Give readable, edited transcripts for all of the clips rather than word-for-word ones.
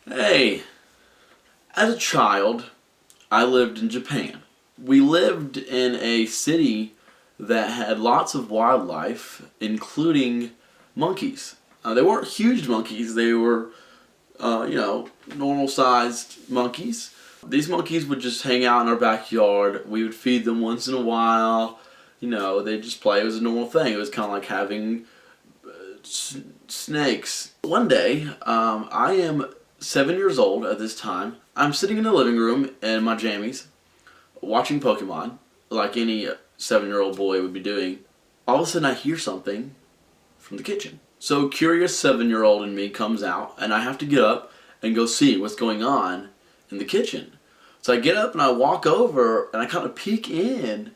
Hey, as a child, I lived in Japan. We lived in a city that had lots of wildlife, including monkeys. They weren't huge monkeys, they were, normal sized monkeys. These monkeys would just hang out in our backyard. We would feed them once in a while. They'd just play. It was a normal thing. It was kind of like having snakes. One day, I am 7 years old at this time. I'm sitting in the living room in my jammies, watching Pokemon, like any 7-year-old boy would be doing. All of a sudden I hear something from the kitchen. So curious 7-year-old in me comes out, and I have to get up and go see what's going on in the kitchen. So I get up and I walk over and I kind of peek in,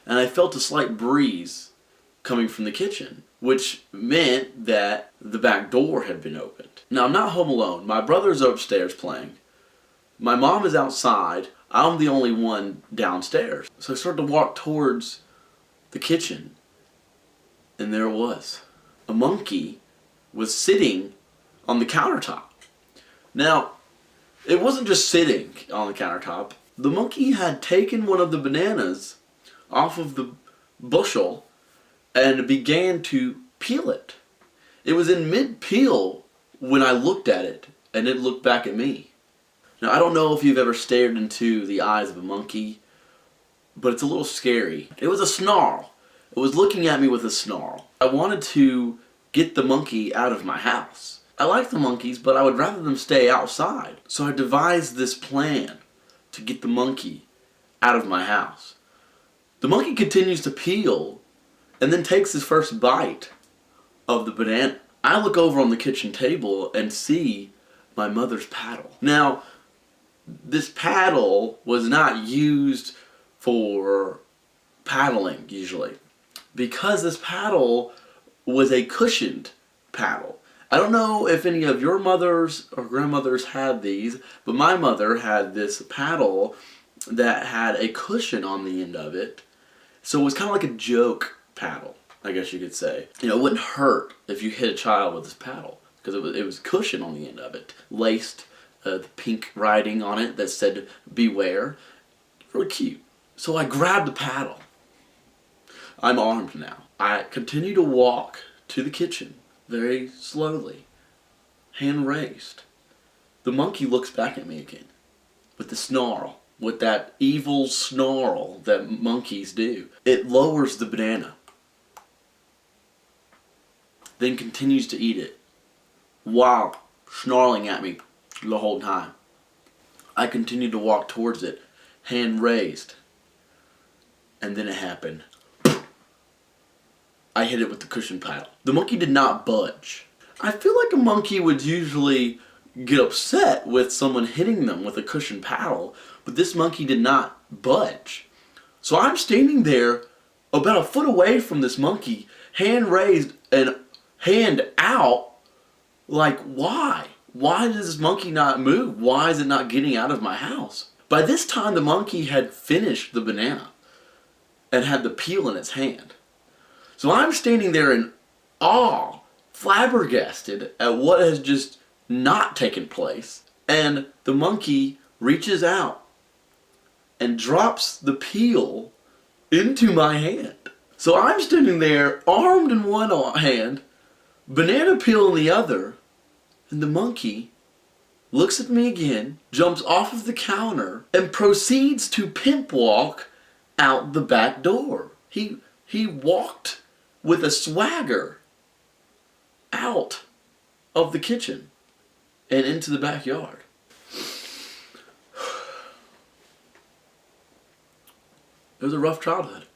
and I felt a slight breeze coming from the kitchen, which meant that the back door had been opened. Now, I'm not home alone. My brother's upstairs playing. My mom is outside. I'm the only one downstairs. So I started to walk towards the kitchen, and there it was. A monkey was sitting on the countertop. Now, it wasn't just sitting on the countertop. The monkey had taken one of the bananas off of the bushel and began to peel it. It was in mid-peel when I looked at it, and it looked back at me. Now, I don't know if you've ever stared into the eyes of a monkey, but it's a little scary. It was a snarl. It was looking at me with a snarl. I wanted to get the monkey out of my house. I like the monkeys, but I would rather them stay outside. So I devised this plan to get the monkey out of my house. The monkey continues to peel and then takes his first bite of the banana. I look over on the kitchen table and see my mother's paddle. Now, this paddle was not used for paddling usually, because this paddle was a cushioned paddle. I don't know if any of your mothers or grandmothers had these, but my mother had this paddle that had a cushion on the end of it. So it was kind of like a joke paddle, I guess you could say. It wouldn't hurt if you hit a child with this paddle, because it was cushion on the end of it, laced the pink writing on it that said beware. Really cute. So I grabbed the paddle. I'm armed now. I continue to walk to the kitchen very slowly, hand raised. The monkey looks back at me again with the snarl, with that evil snarl that monkeys do. It lowers the banana, then continues to eat it while snarling at me the whole time. I continued to walk towards it, hand raised, and then it happened. I hit it with the cushion paddle. The monkey did not budge. I feel like a monkey would usually get upset with someone hitting them with a cushion paddle, but this monkey did not budge. So I'm standing there about a foot away from this monkey, hand raised and hand out, like, why? Why does this monkey not move? Why is it not getting out of my house? By this time, the monkey had finished the banana and had the peel in its hand. So I'm standing there in awe, flabbergasted at what has just not taken place. And the monkey reaches out and drops the peel into my hand. So I'm standing there, armed in one hand, banana peel in the other, and the monkey looks at me again, jumps off of the counter, and proceeds to pimp walk out the back door. He walked with a swagger out of the kitchen and into the backyard. It was a rough childhood.